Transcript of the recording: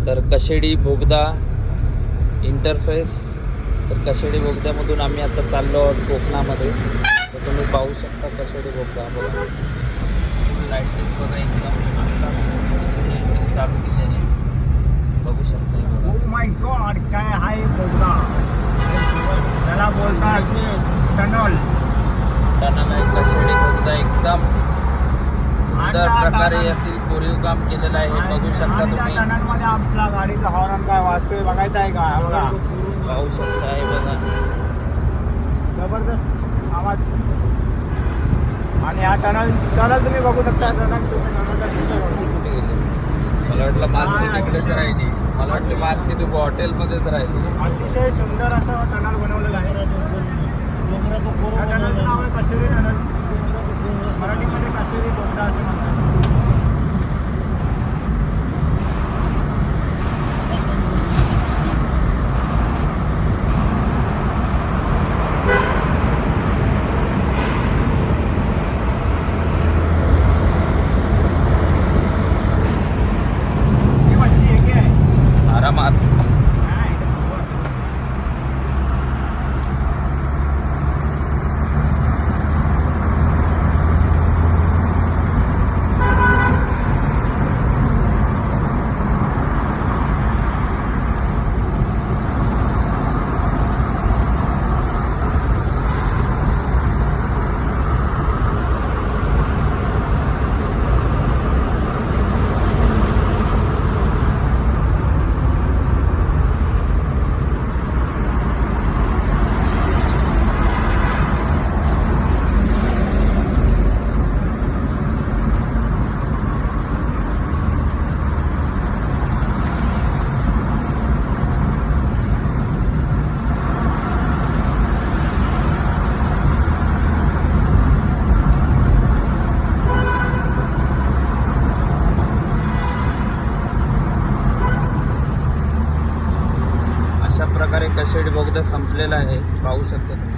तर कशेडी बोगदा इंटरफेस. तर कशेडी बोगद्यामधून आम्ही आता चाललो आहोत कोकणामध्ये. तर तुम्ही पाहू शकता कशेडी बोगदा बघा. लाईटिंग बघा एकदम आता चालू केलेली बघू शकता. ओ माय गॉड, काय हाय बोगदा. त्याला बोलतात टनल. टनल आहे कशेडी बोगदा. एकदम सुंदर प्रकारे यातील कोरीव काम केलेलं आहे. हे बघू शकता तुम्ही. टनल मध्ये आपला गाडीचा हॉर्न काय वाजतोय बघायचा आहे का? बघा पाहू शकता. हे बघा जबरदस्त आवाज. आणि हा टनल तुम्ही बघू शकता. मला वाटलं मानसी तिकडेच राहिली. मला वाटलं मानसी तू हॉटेलमध्येच राहिली. अतिशय सुंदर असं टनल बनवलेलं आहे. टनलचं नाव आहे कशेडी टनल. मराठीमध्ये कशेडी बोगदा असे म्हणतात. आरामात प्रकारे कशेडी बोगदा संपलेला आहे. पाहू शकता तुम्ही.